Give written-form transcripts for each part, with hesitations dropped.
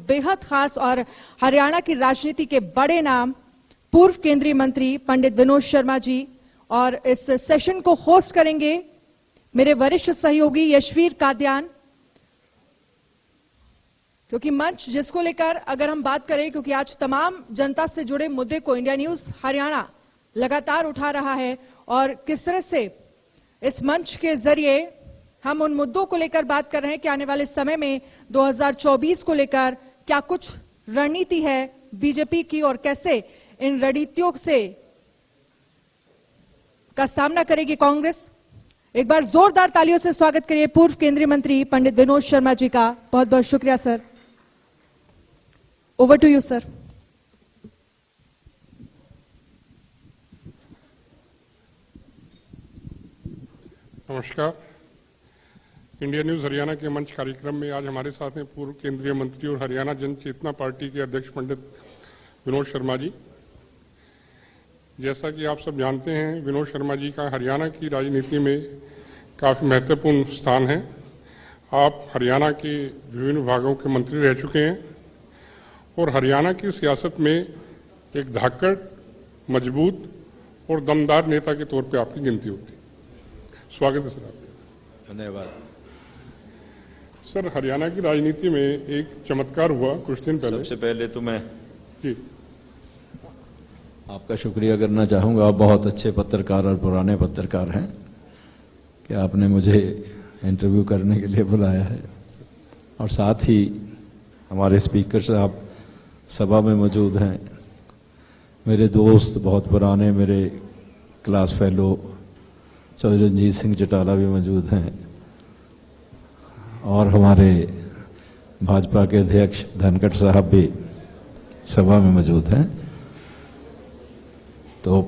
बेहद खास और हरियाणा की राजनीति के बड़े नाम पूर्व केंद्रीय मंत्री पंडित विनोद शर्मा जी, और इस सेशन को होस्ट करेंगे मेरे वरिष्ठ सहयोगी यशवीर कादियान। क्योंकि मंच जिसको लेकर अगर हम बात करें, क्योंकि आज तमाम जनता से जुड़े मुद्दे को इंडिया न्यूज हरियाणा लगातार उठा रहा है और किस तरह से इस मंच के जरिए हम उन मुद्दों को लेकर बात कर रहे हैं कि आने वाले समय में 2024 को लेकर क्या कुछ रणनीति है बीजेपी की और कैसे इन रणनीतियों से का सामना करेगी कांग्रेस। एक बार जोरदार तालियों से स्वागत करिए पूर्व केंद्रीय मंत्री पंडित विनोद शर्मा जी का। बहुत बहुत शुक्रिया sir. Over to you sir. नमस्कार। इंडिया न्यूज हरियाणा के मंच कार्यक्रम में आज हमारे साथ हैं पूर्व केंद्रीय मंत्री और हरियाणा जन चेतना पार्टी के अध्यक्ष पंडित विनोद शर्मा जी। जैसा कि आप सब जानते हैं, विनोद शर्मा जी का हरियाणा की राजनीति में काफ़ी महत्वपूर्ण स्थान है। आप हरियाणा के विभिन्न विभागों के मंत्री रह चुके हैं और हरियाणा की सियासत में एक धाकड़, मजबूत और दमदार नेता के तौर पे आपकी गिनती होती है। स्वागत है सर आपका। धन्यवाद सर। हरियाणा की राजनीति में एक चमत्कार हुआ कुछ दिन पहले। सबसे पहले तो मैं जी आपका शुक्रिया करना चाहूँगा। आप बहुत अच्छे पत्रकार और पुराने पत्रकार हैं कि आपने मुझे इंटरव्यू करने के लिए बुलाया है, और साथ ही हमारे स्पीकर साहब सभा में मौजूद हैं। मेरे दोस्त बहुत पुराने, मेरे क्लास फेलो चौधरी रंजीत सिंह चौटाला भी मौजूद हैं, और हमारे भाजपा के अध्यक्ष धनखड़ साहब भी सभा में मौजूद हैं। तो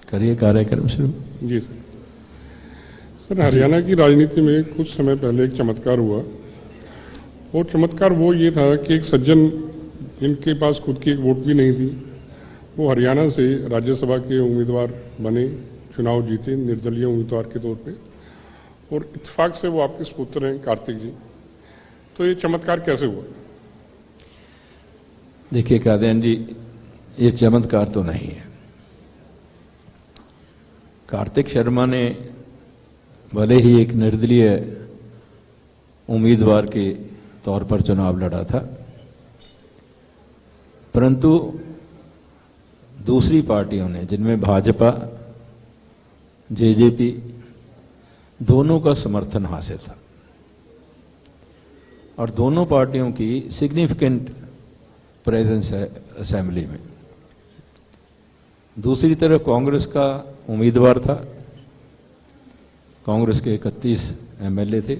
करिए कार्यक्रम शुरू। जी सर। सर, हरियाणा की राजनीति में कुछ समय पहले एक चमत्कार हुआ, और चमत्कार वो ये था कि एक सज्जन जिनके पास खुद की एक वोट भी नहीं थी, वो हरियाणा से राज्यसभा के उम्मीदवार बने, चुनाव जीते निर्दलीय उम्मीदवार के तौर पे, और इत्तेफाक से वो आपके सुपुत्र हैं कार्तिक जी। तो ये चमत्कार कैसे हुआ? देखिए कादियान जी, ये चमत्कार तो नहीं है। कार्तिक शर्मा ने भले ही एक निर्दलीय उम्मीदवार के तौर पर चुनाव लड़ा था, परंतु दूसरी पार्टियों ने, जिनमें भाजपा, जेजेपी, दोनों का समर्थन हासिल था, और दोनों पार्टियों की सिग्निफिकेंट प्रेजेंस है असेंबली में। दूसरी तरफ कांग्रेस का उम्मीदवार था, कांग्रेस के 31 एमएलए थे,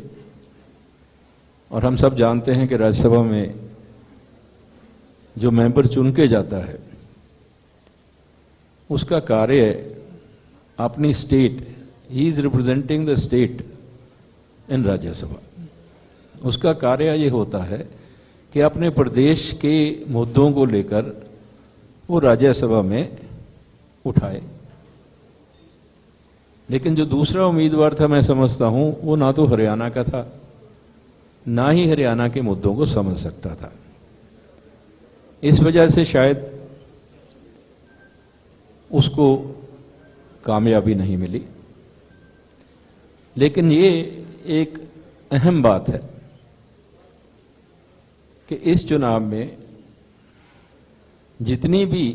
और हम सब जानते हैं कि राज्यसभा में जो मेंबर चुन के जाता है उसका कार्य अपनी state, he is representing the state in Rajya Sabha. उसका कार्य ये होता है कि अपने प्रदेश के मुद्दों को लेकर वो राज्यसभा में उठाए। लेकिन जो दूसरा उम्मीदवार था, मैं समझता हूं वो ना तो हरियाणा का था, ना ही हरियाणा के मुद्दों को समझ सकता था। इस वजह से शायद उसको कामयाबी नहीं मिली। लेकिन ये एक अहम बात है कि इस चुनाव में जितनी भी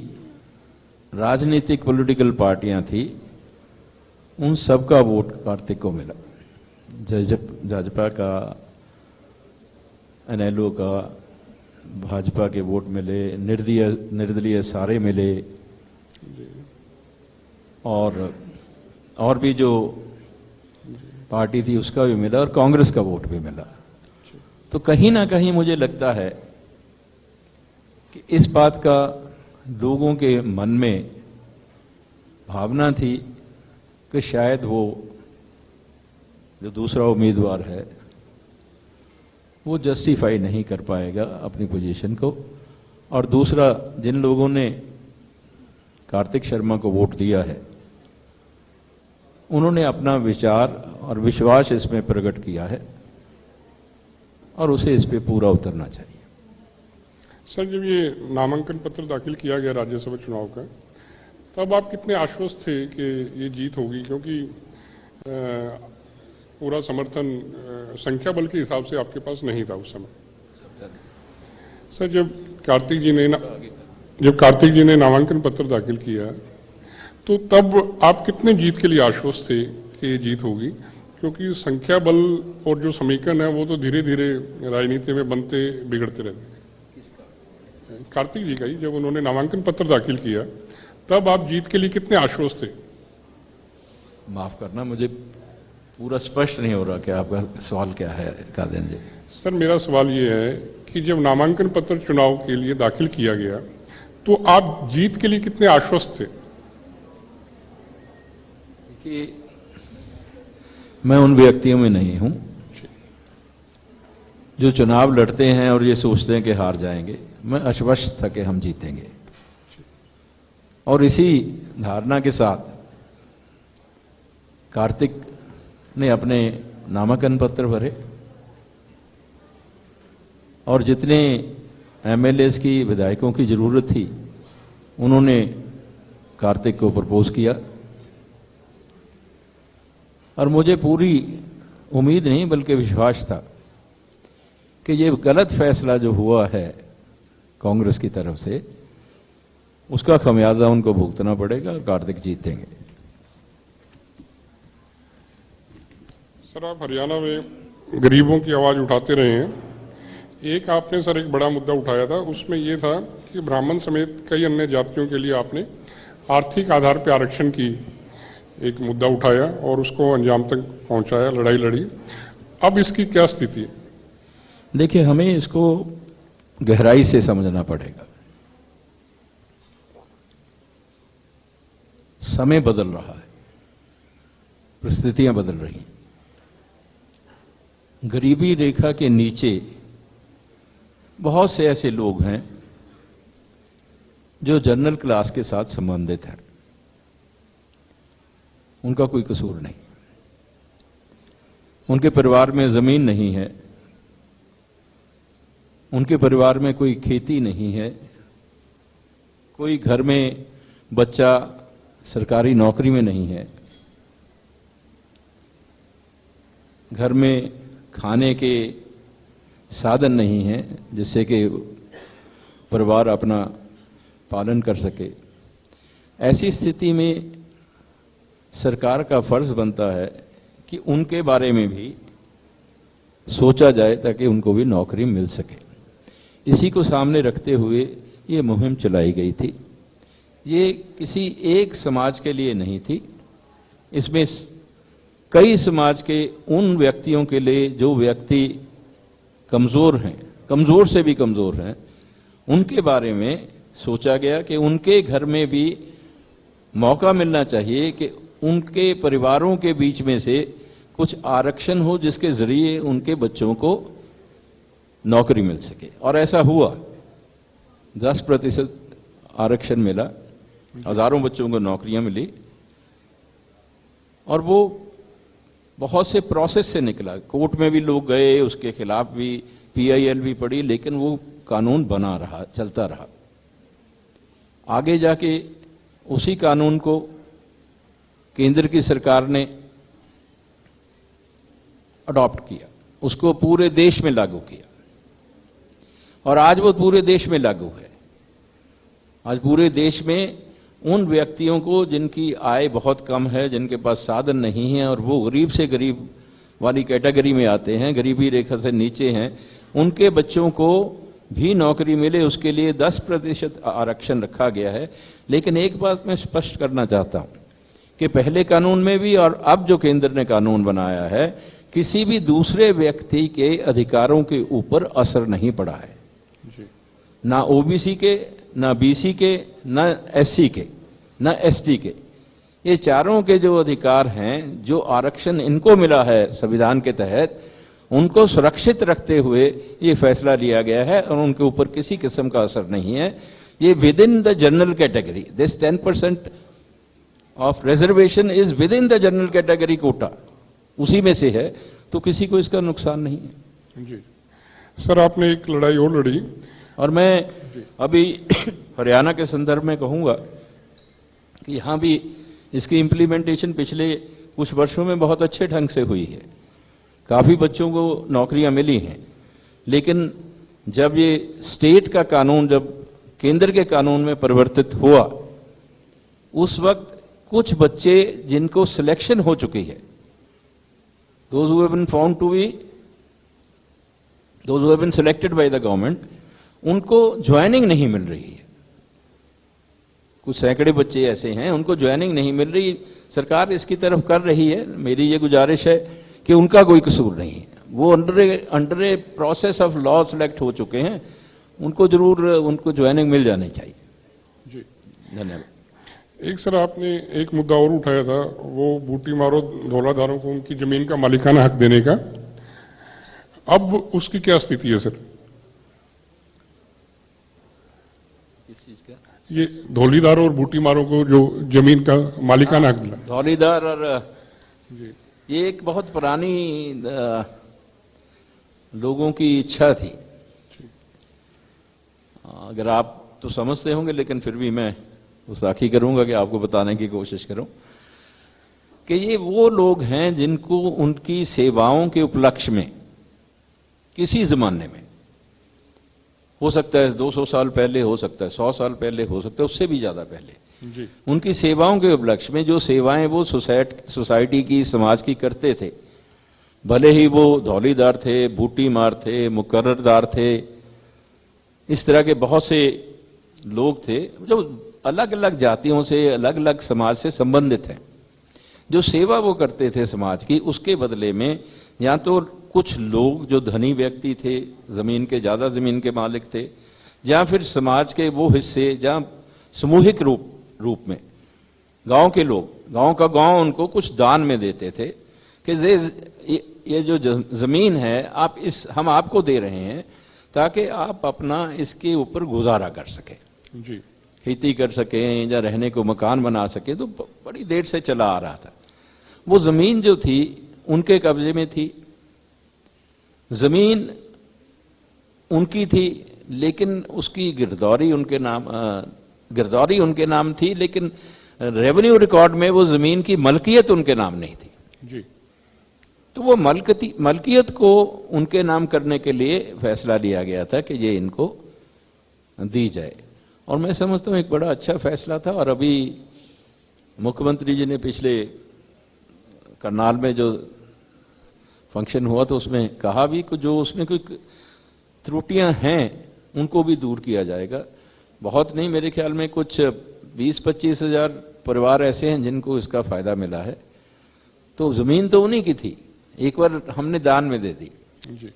राजनीतिक पॉलिटिकल पार्टियां थी, उन सब का वोट कार्तिक को मिला। भाजपा का, एनएलओ का, भाजपा के वोट मिले, निर्दलीय सारे मिले, और भी जो पार्टी थी उसका भी मिला, और कांग्रेस का वोट भी मिला। तो कहीं ना कहीं मुझे लगता है कि इस बात का लोगों के मन में भावना थी कि शायद वो जो दूसरा उम्मीदवार है वो जस्टिफाई नहीं कर पाएगा अपनी पोजीशन को। और दूसरा, जिन लोगों ने कार्तिक शर्मा को वोट दिया है, उन्होंने अपना विचार और विश्वास इसमें प्रकट किया है, और उसे इस पे पूरा उतरना चाहिए। सर, जब ये नामांकन पत्र दाखिल किया गया राज्यसभा चुनाव का, तब आप कितने आश्वस्त थे कि ये जीत होगी? क्योंकि पूरा समर्थन संख्या बल के हिसाब से आपके पास नहीं था उस समय। सर, जब कार्तिक जी ने नामांकन पत्र दाखिल किया, तो तब आप कितने जीत के लिए आश्वस्त थे कि ये जीत होगी? क्योंकि संख्या बल और जो समीकरण है वो तो धीरे धीरे राजनीति में बनते बिगड़ते रहते हैं। कार्तिक जी का ही, जब उन्होंने नामांकन पत्र दाखिल किया, तब आप जीत के लिए कितने आश्वस्त थे? माफ करना, मुझे पूरा स्पष्ट नहीं हो रहा कि आपका सवाल क्या है कादिर जी। सर, मेरा सवाल ये है कि जब नामांकन पत्र चुनाव के लिए दाखिल किया गया, तो आप जीत के लिए कितने आश्वस्त थे? कि मैं उन व्यक्तियों में नहीं हूं जो चुनाव लड़ते हैं और ये सोचते हैं कि हार जाएंगे। मैं आश्वस्त था कि हम जीतेंगे, और इसी धारणा के साथ कार्तिक ने अपने नामांकन पत्र भरे, और जितने एमएलएस की, विधायकों की जरूरत थी, उन्होंने कार्तिक को प्रपोज किया। और मुझे पूरी उम्मीद नहीं बल्कि विश्वास था कि ये गलत फैसला जो हुआ है कांग्रेस की तरफ से, उसका खमियाजा उनको भुगतना पड़ेगा और कार्तिक जीतेंगे। सर, आप हरियाणा में गरीबों की आवाज उठाते रहे हैं। एक आपने सर एक बड़ा मुद्दा उठाया था, उसमें यह था कि ब्राह्मण समेत कई अन्य जातियों के लिए आपने आर्थिक आधार पर आरक्षण की एक मुद्दा उठाया और उसको अंजाम तक पहुंचाया, लड़ाई लड़ी। अब इसकी क्या स्थिति है? देखिए, हमें इसको गहराई से समझना पड़ेगा। समय बदल रहा है, परिस्थितियां बदल रही हैं। गरीबी रेखा के नीचे बहुत से ऐसे लोग हैं जो जनरल क्लास के साथ संबंधित हैं, उनका कोई कसूर नहीं। उनके परिवार में जमीन नहीं है, उनके परिवार में कोई खेती नहीं है, कोई घर में बच्चा सरकारी नौकरी में नहीं है, घर में खाने के साधन नहीं है जिससे कि परिवार अपना पालन कर सके। ऐसी स्थिति में सरकार का फर्ज बनता है कि उनके बारे में भी सोचा जाए ताकि उनको भी नौकरी मिल सके। इसी को सामने रखते हुए ये मुहिम चलाई गई थी। ये किसी एक समाज के लिए नहीं थी, इसमें कई समाज के उन व्यक्तियों के लिए जो व्यक्ति कमजोर हैं, कमजोर से भी कमजोर हैं, उनके बारे में सोचा गया कि उनके घर में भी मौका मिलना चाहिए कि उनके परिवारों के बीच में से कुछ आरक्षण हो जिसके जरिए उनके बच्चों को नौकरी मिल सके। और ऐसा हुआ, 10% आरक्षण मिला, हजारों बच्चों को नौकरियां मिली, और वो बहुत से प्रोसेस से निकला। कोर्ट में भी लोग गए, उसके खिलाफ भी PIL भी पड़ी, लेकिन वो कानून बना रहा, चलता रहा। आगे जाके उसी कानून को केंद्र की सरकार ने अडॉप्ट किया, उसको पूरे देश में लागू किया, और आज वो पूरे देश में लागू है। आज पूरे देश में उन व्यक्तियों को जिनकी आय बहुत कम है, जिनके पास साधन नहीं है, और वो गरीब से गरीब वाली कैटेगरी में आते हैं, गरीबी रेखा से नीचे हैं, उनके बच्चों को भी नौकरी मिले, उसके लिए 10% आरक्षण रखा गया है। लेकिन एक बात मैं स्पष्ट करना चाहता हूं कि पहले कानून में भी और अब जो केंद्र ने कानून बनाया है, किसी भी दूसरे व्यक्ति के अधिकारों के ऊपर असर नहीं पड़ा है, ना OBC के, ना BC के, ना SC के, ना SD के। ये चारों के जो अधिकार हैं, जो आरक्षण इनको मिला है संविधान के तहत, उनको सुरक्षित रखते हुए ये फैसला लिया गया है, और उनके ऊपर किसी किस्म का असर नहीं है। ये within the general category, this 10% of reservation is within the general category quota, उसी में से है, तो किसी को इसका नुकसान नहीं है। जी सर, आपने एक लड़ाई और लड़ी, और मैं अभी हरियाणा के संदर्भ में कहूंगा कि यहाँ भी इसकी इम्प्लीमेंटेशन पिछले कुछ वर्षों में बहुत अच्छे ढंग से हुई है, काफी बच्चों को नौकरियां मिली हैं। लेकिन जब ये स्टेट का कानून, जब केंद्र के कानून में परिवर्तित हुआ, उस वक्त कुछ बच्चे जिनको सिलेक्शन हो चुकी है, those who have been found to be, those who have been selected by the government, उनको ज्वाइनिंग नहीं मिल रही है। कुछ सैकड़े बच्चे ऐसे हैं उनको ज्वाइनिंग नहीं मिल रही। सरकार इसकी तरफ कर रही है। मेरी ये गुजारिश है कि उनका कोई कसूर नहीं है, वो under a process of law select हो चुके हैं, उनको जरूर उनको ज्वाइनिंग मिल जानी चाहिए जी। धन्यवाद। एक सर आपने एक मुद्दा और उठाया था, वो बूटी मारो धौलाधारों को उनकी जमीन का मालिकाना हक देने का। अब उसकी क्या स्थिति है सर? किस चीज का? ये धौलीदार और बूटी मारो को जो जमीन का मालिकाना हक दिला। धौलीदार और जी। ये एक बहुत पुरानी लोगों की इच्छा थी। अगर आप तो समझते होंगे, लेकिन फिर भी मैं गुस्ताखी करूंगा कि आपको बताने की कोशिश करूं कि ये वो लोग हैं जिनको उनकी सेवाओं के उपलक्ष्य में किसी जमाने में, हो सकता है 200 साल पहले, हो सकता है 100 साल पहले, हो सकता है उससे भी ज्यादा पहले, जी। उनकी सेवाओं के उपलक्ष्य में जो सेवाएं वो सोसाइटी की, समाज की करते थे, भले ही वो धौलीदार थे, बूटी मार थे, मुकर्ररदार थे, इस तरह के बहुत से लोग थे जो अलग अलग जातियों से, अलग अलग समाज से संबंधित हैं। जो सेवा वो करते थे समाज की, उसके बदले में या तो कुछ लोग जो धनी व्यक्ति थे, जमीन के, ज्यादा जमीन के मालिक थे, या फिर समाज के वो हिस्से जहां सामूहिक रूप में गांव के लोग, गांव का गांव उनको कुछ दान में देते थे कि ये जो जमीन है हम आपको दे रहे हैं ताकि आप अपना इसके ऊपर गुजारा कर सके, जी। खेती कर सकें या रहने को मकान बना सके। तो बड़ी देर से चला आ रहा था। वो जमीन जो थी उनके कब्जे में थी, जमीन उनकी थी, लेकिन उसकी गिरदौरी उनके नाम थी, लेकिन रेवेन्यू रिकॉर्ड में वो जमीन की मलकियत उनके नाम नहीं थी, जी। तो वो मलकियत को उनके नाम करने के लिए फैसला लिया गया था कि ये इनको दी जाए। और मैं समझता हूँ एक बड़ा अच्छा फैसला था। और अभी मुख्यमंत्री जी ने पिछले करनाल में जो फंक्शन हुआ तो उसमें कहा भी कि जो उसमें कोई त्रुटियां हैं उनको भी दूर किया जाएगा। बहुत नहीं, मेरे ख्याल में कुछ 20-25 हजार परिवार ऐसे हैं जिनको इसका फायदा मिला है। तो जमीन तो उन्हीं की थी, एक बार हमने दान में दे दी, जी।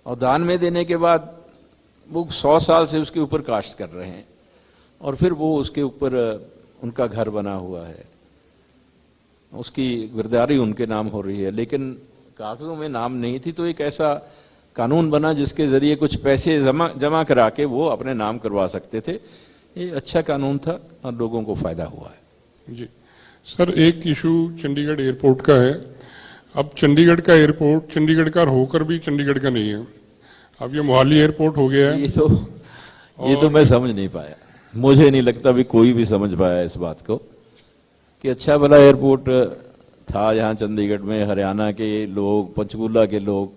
और दान में देने के बाद वो 100 साल से उसके ऊपर काश्त कर रहे हैं, और फिर वो उसके ऊपर उनका घर बना हुआ है, उसकी गिरदारी उनके नाम हो रही है, लेकिन कागजों में नाम नहीं थी। तो एक ऐसा कानून बना जिसके जरिए कुछ पैसे जमा करा के वो अपने नाम करवा सकते थे। ये अच्छा कानून था और लोगों को फायदा हुआ है। जी सर, एक इशू चंडीगढ़ एयरपोर्ट का है। अब चंडीगढ़ का एयरपोर्ट चंडीगढ़ का होकर भी चंडीगढ़ का नहीं है, अब ये मोहाली एयरपोर्ट हो गया है। ये तो मैं समझ नहीं पाया, मुझे नहीं लगता भी कोई भी समझ पाया इस बात को कि अच्छा भला एयरपोर्ट था यहाँ चंडीगढ़ में, हरियाणा के लोग, पंचकूला के लोग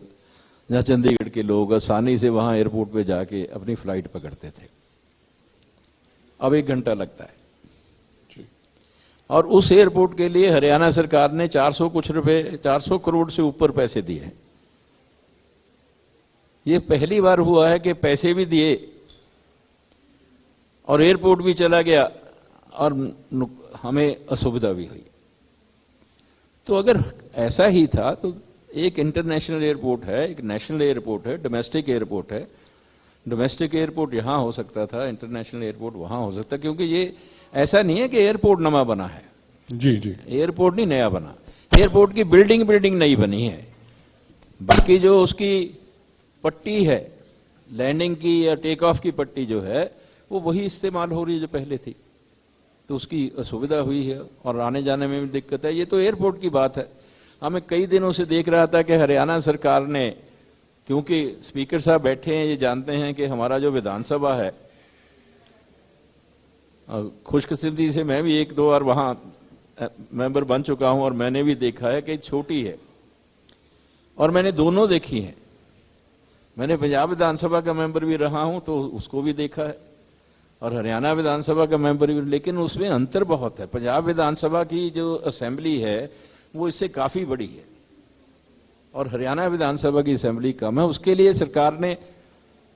या चंडीगढ़ के लोग आसानी से वहां एयरपोर्ट पे जाके अपनी फ्लाइट पकड़ते थे। अब 1 घंटा लगता है। और उस एयरपोर्ट के लिए हरियाणा सरकार ने 400 करोड़ से ऊपर पैसे दिए हैं। ये पहली बार हुआ है कि पैसे भी दिए और एयरपोर्ट भी चला गया और हमें असुविधा भी हुई। तो अगर ऐसा ही था तो एक इंटरनेशनल एयरपोर्ट है, एक नेशनल एयरपोर्ट है, डोमेस्टिक एयरपोर्ट है। डोमेस्टिक एयरपोर्ट यहां हो सकता था, इंटरनेशनल एयरपोर्ट वहां हो सकता, क्योंकि ये ऐसा नहीं है कि एयरपोर्ट नया बना है। जी जी, एयरपोर्ट नहीं नया बना, एयरपोर्ट की बिल्डिंग नई बनी है। बाकी जो उसकी पट्टी है, लैंडिंग की या टेक ऑफ की पट्टी जो है, वो वही इस्तेमाल हो रही है जो पहले थी। तो उसकी असुविधा हुई है और आने जाने में भी दिक्कत है। ये तो एयरपोर्ट की बात है। हमें कई दिनों से देख रहा था कि हरियाणा सरकार ने क्योंकि स्पीकर साहब बैठे हैं, ये जानते हैं कि हमारा जो विधानसभा है, खुशकिस्मती से मैं भी एक दो बार वहां मेंबर बन चुका हूं और मैंने भी देखा है कि छोटी है, और मैंने दोनों देखी हैं। मैंने पंजाब विधानसभा का मेंबर भी रहा हूं तो उसको भी देखा है, और हरियाणा विधानसभा का मेंबर भी, लेकिन उसमें अंतर बहुत है। पंजाब विधानसभा की जो असेंबली है वो इससे काफी बड़ी है, और हरियाणा विधानसभा की असेंबली कम है। उसके लिए सरकार ने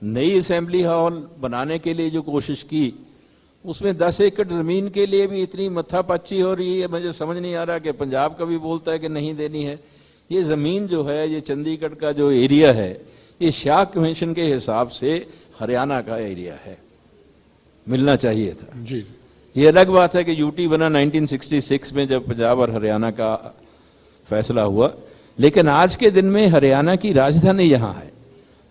नई असेंबली हॉल बनाने के लिए जो कोशिश की, उसमें 10 एकड़ जमीन के लिए भी इतनी मत्थापाची हो रही है, मुझे समझ नहीं आ रहा कि पंजाब का भी बोलता है कि नहीं देनी है। ये जमीन जो है, ये चंडीगढ़ का जो एरिया है, ये शाह कमीशन के हिसाब से हरियाणा का एरिया है, मिलना चाहिए था। जी। ये अलग बात है कि यूटी बना 1966 में, जब पंजाब और हरियाणा का फैसला हुआ, लेकिन आज के दिन में हरियाणा की राजधानी यहां है।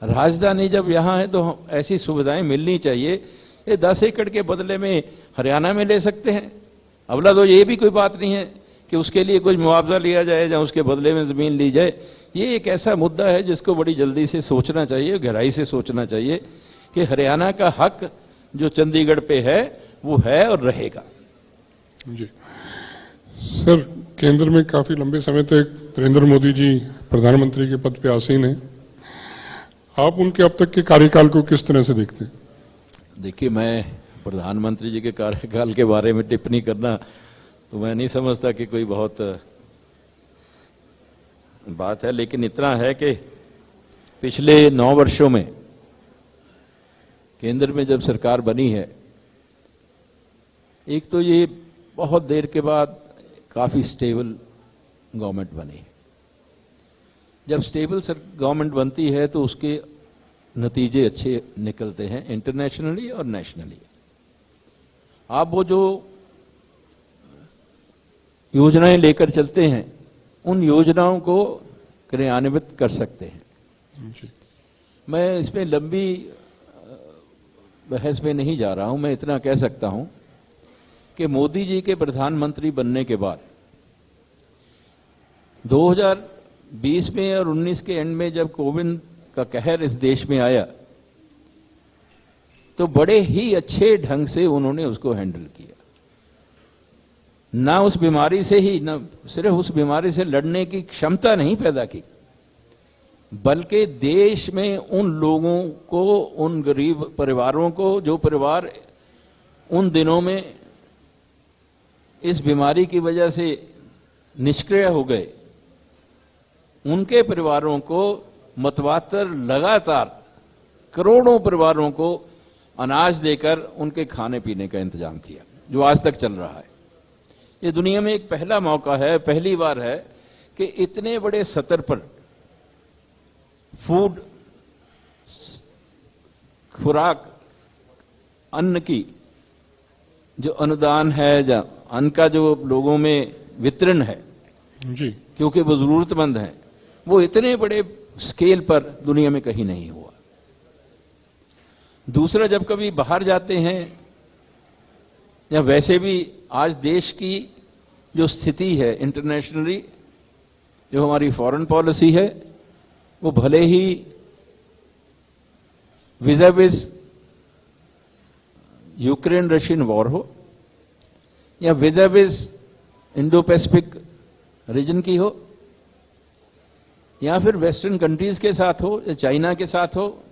राजधानी जब यहां है तो ऐसी सुविधाएं मिलनी चाहिए। ये 10 एकड़ के बदले में हरियाणा में ले सकते हैं। अगला तो ये भी कोई बात नहीं है कि उसके लिए कुछ मुआवजा लिया जाए या उसके बदले में जमीन ली जाए। ये एक ऐसा मुद्दा है जिसको बड़ी जल्दी से सोचना चाहिए, गहराई से सोचना चाहिए कि हरियाणा का हक जो चंडीगढ़ पे है वो है और रहेगा। जी सर, केंद्र में काफी लंबे समय तक नरेंद्र मोदी जी प्रधानमंत्री के पद पे आसीन हैं। आप उनके अब तक के कार्यकाल को किस तरह से देखते हैं? देखिए, मैं प्रधानमंत्री जी के कार्यकाल के बारे में टिप्पणी करना तो मैं नहीं समझता कि कोई बहुत बात है, लेकिन इतना है कि पिछले 9 वर्षों में केंद्र में जब सरकार बनी है, एक तो ये बहुत देर के बाद काफी स्टेबल गवर्नमेंट बनी। जब स्टेबल गवर्नमेंट बनती है तो उसके नतीजे अच्छे निकलते हैं, इंटरनेशनली और नेशनली। आप वो जो योजनाएं लेकर चलते हैं, उन योजनाओं को क्रियान्वित कर सकते हैं। जी। मैं इसमें लंबी बहस में नहीं जा रहा हूं। मैं इतना कह सकता हूं कि मोदी जी के प्रधानमंत्री बनने के बाद 2020 में और 19 के एंड में जब कोविड का कहर इस देश में आया, तो बड़े ही अच्छे ढंग से उन्होंने उसको हैंडल किया। ना उस बीमारी से ही, ना सिर्फ उस बीमारी से लड़ने की क्षमता नहीं पैदा की, बल्कि देश में उन लोगों को, उन गरीब परिवारों को, जो परिवार उन दिनों में इस बीमारी की वजह से निष्क्रिय हो गए, उनके परिवारों को मतवातर लगातार करोड़ों परिवारों को अनाज देकर उनके खाने पीने का इंतजाम किया, जो आज तक चल रहा है। ये दुनिया में एक पहला मौका है, पहली बार है कि इतने बड़े स्तर पर फूड, खुराक, अन्न की जो अनुदान है, या अन्न का जो लोगों में वितरण है, जी, क्योंकि वो जरूरतमंद हैं, वो इतने बड़े स्केल पर दुनिया में कहीं नहीं हुआ। दूसरा, जब कभी बाहर जाते हैं या वैसे भी आज देश की जो स्थिति है इंटरनेशनली, जो हमारी फॉरेन पॉलिसी है, वो भले ही विज़ यूक्रेन रशियन वॉर हो, या विज़ इंडो पैसिफिक रीजन की हो, या फिर वेस्टर्न कंट्रीज के साथ हो, या चाइना के साथ हो,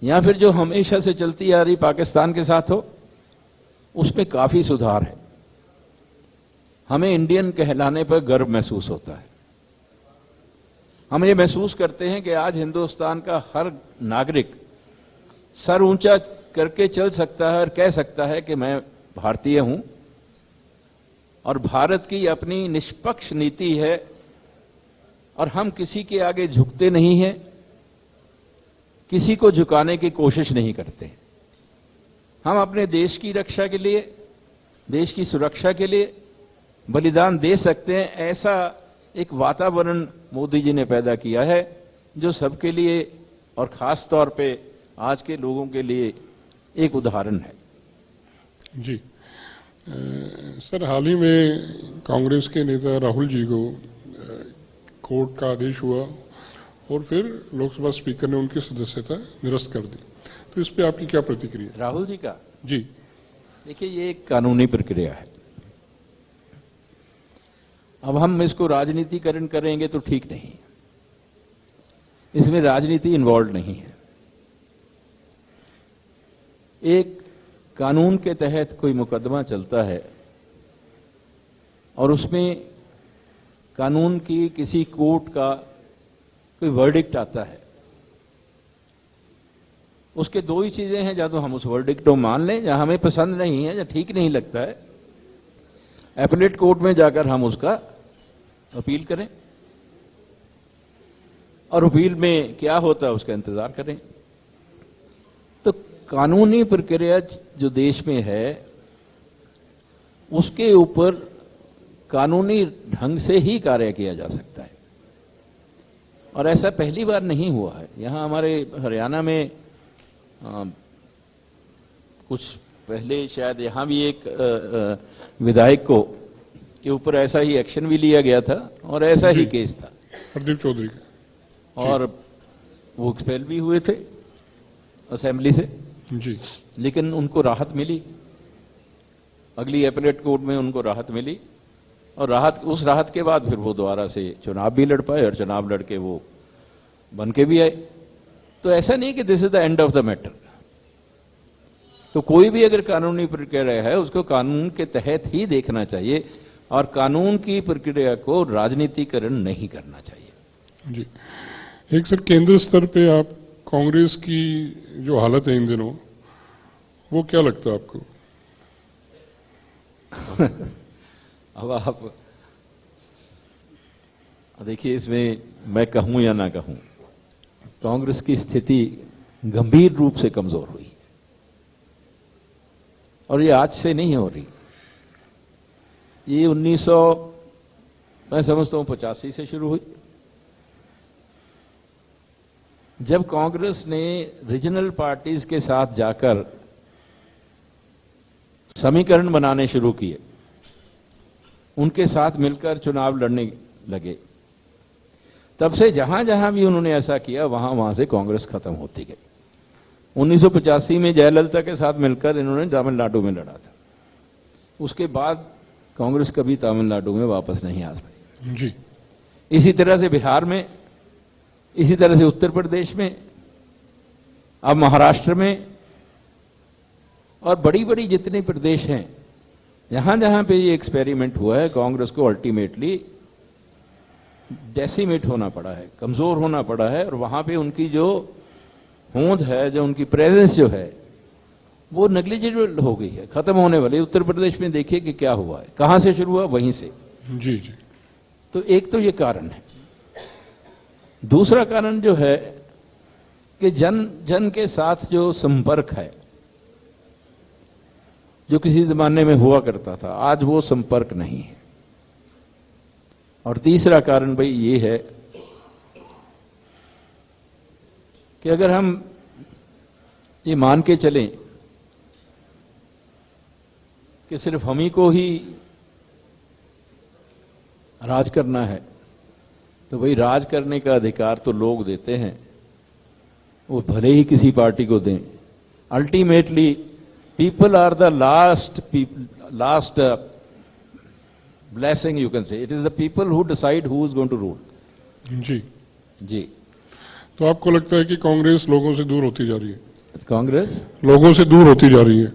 या फिर जो हमेशा से चलती आ रही पाकिस्तान के साथ हो, उसमें काफी सुधार है। हमें इंडियन कहलाने पर गर्व महसूस होता है। हम ये महसूस करते हैं कि आज हिंदुस्तान का हर नागरिक सर ऊंचा करके चल सकता है और कह सकता है कि मैं भारतीय हूं, और भारत की अपनी निष्पक्ष नीति है, और हम किसी के आगे झुकते नहीं हैं, किसी को झुकाने की कोशिश नहीं करते। हम अपने देश की रक्षा के लिए, देश की सुरक्षा के लिए बलिदान दे सकते हैं। ऐसा एक वातावरण मोदी जी ने पैदा किया है, जो सबके लिए और खास तौर पे आज के लोगों के लिए एक उदाहरण है। जी सर, हाल ही में कांग्रेस के नेता राहुल जी को कोर्ट का आदेश हुआ और फिर लोकसभा स्पीकर ने उनकी सदस्यता निरस्त कर दी। तो इस पे आपकी क्या प्रतिक्रिया? राहुल जी का जी देखिए, ये एक कानूनी प्रक्रिया है। अब हम इसको राजनीतिकरण करेंगे तो ठीक नहीं, इसमें राजनीति इन्वॉल्व नहीं है। एक कानून के तहत कोई मुकदमा चलता है और उसमें कानून की किसी कोर्ट का कोई वर्डिक्ट आता है, उसके दो ही चीजें हैं, या तो हम उस वर्डिक्ट को मान लें, या हमें पसंद नहीं है या ठीक नहीं लगता है, एपीलेट कोर्ट में जाकर हम उसका अपील करें और अपील में क्या होता है उसका इंतजार करें। तो कानूनी प्रक्रिया जो देश में है उसके ऊपर कानूनी ढंग से ही कार्य किया जा सकता है, और ऐसा पहली बार नहीं हुआ है। यहां हमारे हरियाणा में कुछ पहले शायद यहां भी एक विधायक को के ऊपर ऐसा ही एक्शन भी लिया गया था और ऐसा ही केस था, हरदीप चौधरी का, और वो एक्सपेल भी हुए थे असेंबली से जी, लेकिन उनको राहत मिली, अगली एपीलेट कोर्ट में उनको राहत मिली, और उस राहत के बाद फिर वो दोबारा से चुनाव भी लड़ पाए और चुनाव लड़के वो बन के भी आए। तो ऐसा नहीं कि this is the end of the matter. तो कोई भी अगर कानूनी प्रक्रिया है उसको कानून के तहत ही देखना चाहिए और कानून की प्रक्रिया को राजनीतिकरण नहीं करना चाहिए। जी, एक सर केंद्र स्तर पे आप कांग्रेस की जो हालत है इन दिनों, वो क्या लगता है आपको? अब आप देखिए, इसमें मैं कहूं या ना कहूं, कांग्रेस की स्थिति गंभीर रूप से कमजोर हुई है, और ये आज से नहीं हो रही। ये 1900 मैं समझता हूं 85 से शुरू हुई, जब कांग्रेस ने रीजनल पार्टीज के साथ जाकर समीकरण बनाने शुरू किए, उनके साथ मिलकर चुनाव लड़ने लगे, तब से जहां जहां भी उन्होंने ऐसा किया वहां वहां से कांग्रेस खत्म होती गई। 1985 में जयललिता के साथ मिलकर इन्होंने तमिलनाडु में लड़ा था, उसके बाद कांग्रेस कभी तमिलनाडु में वापस नहीं आ पाई। जी, इसी तरह से बिहार में, इसी तरह से उत्तर प्रदेश में, अब महाराष्ट्र में, और बड़ी बड़ी जितने प्रदेश हैं जहां जहां पे ये एक्सपेरिमेंट हुआ है, कांग्रेस को अल्टीमेटली डेसिमेट होना पड़ा है, कमजोर होना पड़ा है, और वहां पे उनकी जो होंद है, जो उनकी प्रेजेंस जो है, वो नेग्लिजिबल हो गई है, खत्म होने वाली। उत्तर प्रदेश में देखिए कि क्या हुआ है, कहां से शुरू हुआ, वहीं से। जी जी, तो एक तो ये कारण है। दूसरा कारण जो है कि जन जन के साथ जो संपर्क है, जो किसी जमाने में हुआ करता था, आज वो संपर्क नहीं है। और तीसरा कारण भाई ये है कि अगर हम ये मान के चलें कि सिर्फ हम ही को ही राज करना है, तो भाई राज करने का अधिकार तो लोग देते हैं, वो भले ही किसी पार्टी को दें। Ultimately people are the last blessing, you can say. It is the people who decide who is going to rule. जी जी, तो आपको लगता है कि कांग्रेस लोगों से दूर होती जा रही है? कांग्रेस लोगों से दूर होती जा रही है।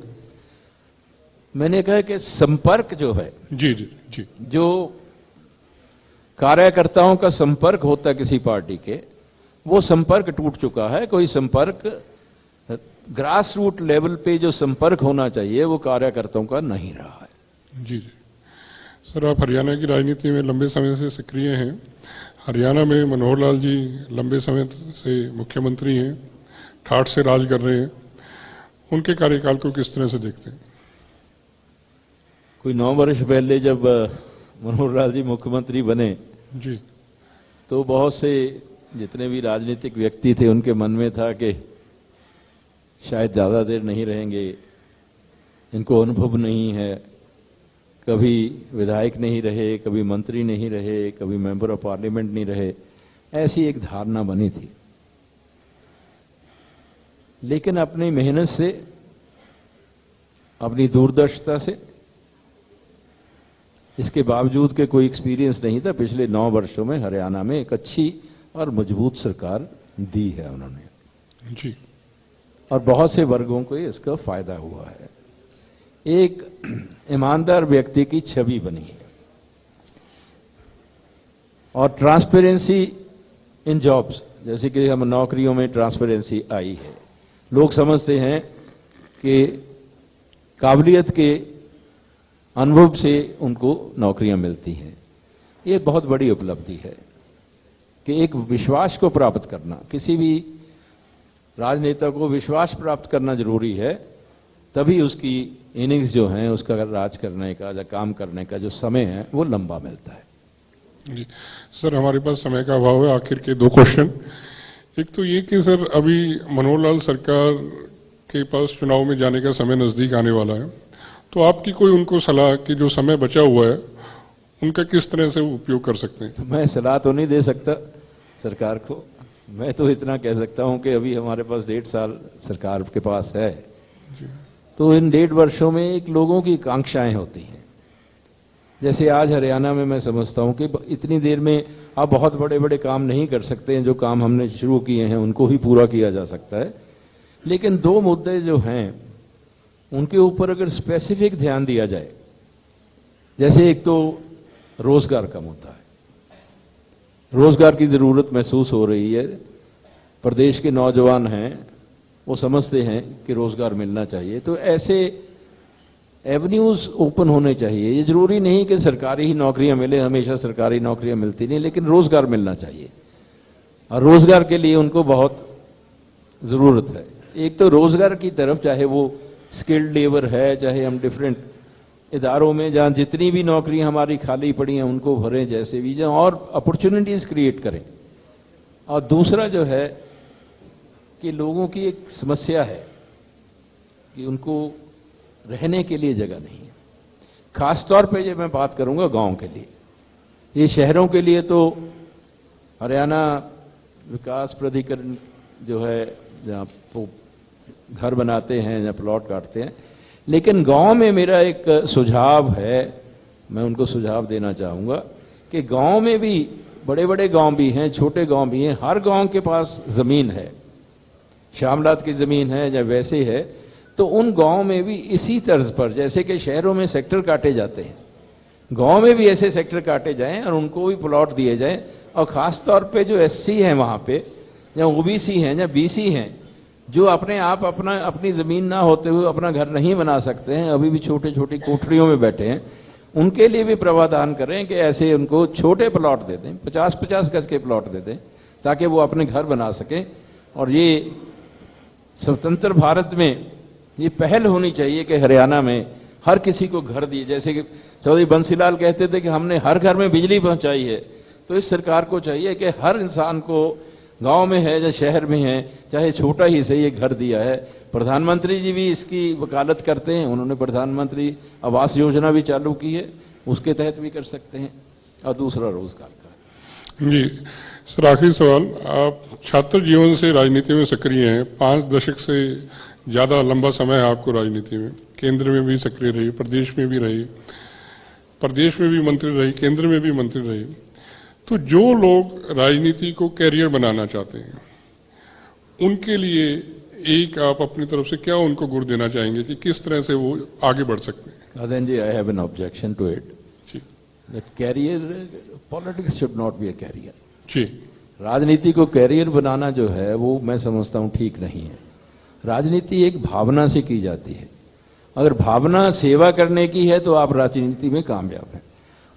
मैंने कहा कि संपर्क जो है, जी जी जी, जो कार्यकर्ताओं का संपर्क होता है किसी पार्टी के, वो संपर्क टूट चुका है। कोई संपर्क ग्रास रूट लेवल पे जो संपर्क होना चाहिए वो कार्यकर्ताओं का नहीं रहा है। जी जी। सर, आप हरियाणा की राजनीति में लंबे समय से सक्रिय हैं। हरियाणा में मनोहर लाल जी लंबे समय से मुख्यमंत्री हैं, ठाठ से राज कर रहे हैं। उनके कार्यकाल को किस तरह से देखते हैं? कोई 9 वर्ष पहले जब मनोहर लाल जी मुख्यमंत्री बने जी, तो बहुत से जितने भी राजनीतिक व्यक्ति थे उनके मन में था कि शायद ज्यादा देर नहीं रहेंगे, इनको अनुभव नहीं है, कभी विधायक नहीं रहे, कभी मंत्री नहीं रहे, कभी मेंबर ऑफ पार्लियामेंट नहीं रहे, ऐसी एक धारणा बनी थी। लेकिन अपनी मेहनत से, अपनी दूरदर्शिता से, इसके बावजूद के कोई एक्सपीरियंस नहीं था, पिछले 9 वर्षों में हरियाणा में एक अच्छी और मजबूत सरकार दी है उन्होंने जी। और बहुत से वर्गों को इसका फायदा हुआ है। एक ईमानदार व्यक्ति की छवि बनी है और ट्रांसपेरेंसी इन जॉब्स, जैसे कि हम नौकरियों में ट्रांसपेरेंसी आई है। लोग समझते हैं कि काबिलियत के अनुभव से उनको नौकरियां मिलती हैं। ये बहुत बड़ी उपलब्धि है कि एक विश्वास को प्राप्त करना, किसी भी राजनेता को विश्वास प्राप्त करना जरूरी है, तभी उसकी इनिंग्स जो हैं, उसका राज करने का या काम करने का जो समय है वो लंबा मिलता है। जी सर, हमारे पास समय का अभाव है, आखिर के 2 क्वेश्चन। एक तो ये कि सर अभी मनोहर लाल सरकार के पास चुनाव में जाने का समय नजदीक आने वाला है, तो आपकी कोई उनको सलाह कि जो समय बचा हुआ है उनका किस तरह से उपयोग कर सकते हैं? तो मैं सलाह तो नहीं दे सकता सरकार को, मैं तो इतना कह सकता हूं कि अभी हमारे पास 1.5 साल सरकार के पास है, तो इन 1.5 वर्षों में एक लोगों की आकांक्षाएं होती हैं। जैसे आज हरियाणा में मैं समझता हूं कि इतनी देर में आप बहुत बड़े बड़े काम नहीं कर सकते हैं, जो काम हमने शुरू किए हैं उनको ही पूरा किया जा सकता है, लेकिन 2 मुद्दे जो हैं उनके ऊपर अगर स्पेसिफिक ध्यान दिया जाए, जैसे एक तो रोजगार का मुद्दा है, रोजगार की जरूरत महसूस हो रही है, प्रदेश के नौजवान हैं वो समझते हैं कि रोजगार मिलना चाहिए, तो ऐसे एवेन्यूज ओपन होने चाहिए। ये जरूरी नहीं कि सरकारी ही नौकरियां मिले, हमेशा सरकारी नौकरियां मिलती नहीं, लेकिन रोजगार मिलना चाहिए और रोजगार के लिए उनको बहुत जरूरत है। एक तो रोजगार की तरफ, चाहे वो स्किल्ड लेबर है, चाहे हम डिफरेंट इदारों में जहां जितनी भी नौकरियां हमारी खाली पड़ी हैं उनको भरें, जैसे भी जहां और अपॉर्चुनिटीज क्रिएट करें। और दूसरा जो है कि लोगों की एक समस्या है कि उनको रहने के लिए जगह नहीं है, खासतौर पे ये मैं बात करूंगा गांव के लिए। ये शहरों के लिए तो हरियाणा विकास प्राधिकरण जो है जहाँ घर बनाते हैं या प्लॉट काटते हैं, लेकिन गांव में मेरा एक सुझाव है, मैं उनको सुझाव देना चाहूंगा कि गांव में भी, बड़े बड़े गांव भी हैं, छोटे गांव भी हैं, हर गांव के पास जमीन है, शामलात की जमीन है या वैसे है, तो उन गांव में भी इसी तर्ज पर, जैसे कि शहरों में सेक्टर काटे जाते हैं, गांव में भी ऐसे सेक्टर काटे जाएं और उनको भी प्लॉट दिए जाएं। और खास तौर पे जो एससी हैं वहां पे, या ओबीसी हैं या बीसी हैं, जो अपने आप अपनी जमीन ना होते हुए अपना घर नहीं बना सकते हैं, अभी भी छोटे छोटी कोठरियों में बैठे हैं, उनके लिए भी प्रावधान करें कि ऐसे उनको छोटे प्लॉट दे दें, 50-50 गज के प्लॉट दे दें, ताकि वो अपने घर बना सकें। और ये स्वतंत्र भारत में ये पहल होनी चाहिए कि हरियाणा में हर किसी को घर दिए, जैसे कि चौधरी बंसीलाल कहते थे कि हमने हर घर में बिजली पहुंचाई है, तो इस सरकार को चाहिए कि हर इंसान को, गांव में है या शहर में है, चाहे छोटा ही से, ये घर दिया है। प्रधानमंत्री जी भी इसकी वकालत करते हैं, उन्होंने प्रधानमंत्री आवास योजना भी चालू की है, उसके तहत भी कर सकते हैं। और दूसरा रोजगार का। जी सर, आखिरी सवाल, आप छात्र जीवन से राजनीति में सक्रिय हैं, 5 दशक से ज्यादा लंबा समय है आपको राजनीति में, केंद्र में भी सक्रिय रही, प्रदेश में भी रही, प्रदेश में भी मंत्री रही, केंद्र में भी मंत्री रही। तो जो लोग राजनीति को कैरियर बनाना चाहते हैं उनके लिए एक आप अपनी तरफ से क्या उनको गुर देना चाहेंगे कि किस तरह से वो आगे बढ़ सकते हैं? Then ji, I have an objection to it. That career, politics should not be a career. जी, राजनीति को कैरियर बनाना जो है वो मैं समझता हूं ठीक नहीं है। राजनीति एक भावना से की जाती है। अगर भावना सेवा करने की है तो आप राजनीति में कामयाब हैं।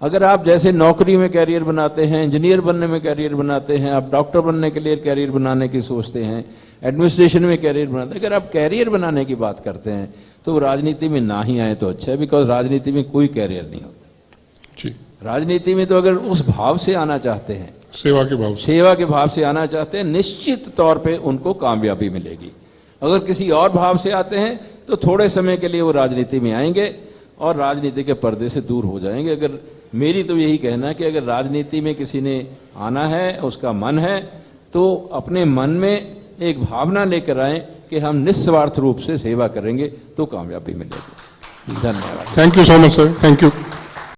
अगर आप जैसे नौकरी में कैरियर बनाते हैं, इंजीनियर बनने में कैरियर बनाते हैं, आप डॉक्टर बनने के लिए कैरियर बनाने की सोचते हैं, एडमिनिस्ट्रेशन में कैरियर बनाते हैं, अगर आप कैरियर बनाने की बात करते हैं तो राजनीति में ना ही आए तो अच्छा है, बिकॉज राजनीति में कोई कैरियर नहीं होता। जी, राजनीति में तो अगर उस भाव से आना चाहते हैं, सेवा के भाव से, सेवा के भाव से आना चाहते हैं, निश्चित तौर पे उनको कामयाबी मिलेगी। अगर किसी और भाव से आते हैं तो थोड़े समय के लिए वो राजनीति में आएंगे और राजनीति के पर्दे से दूर हो जाएंगे। अगर मेरी तो यही कहना कि अगर राजनीति में किसी ने आना है, उसका मन है, तो अपने मन में एक भावना लेकर आए कि हम निस्वार्थ रूप से सेवा करेंगे, तो कामयाबी मिलेगी। धन्यवाद। Thank you so much sir, thank you.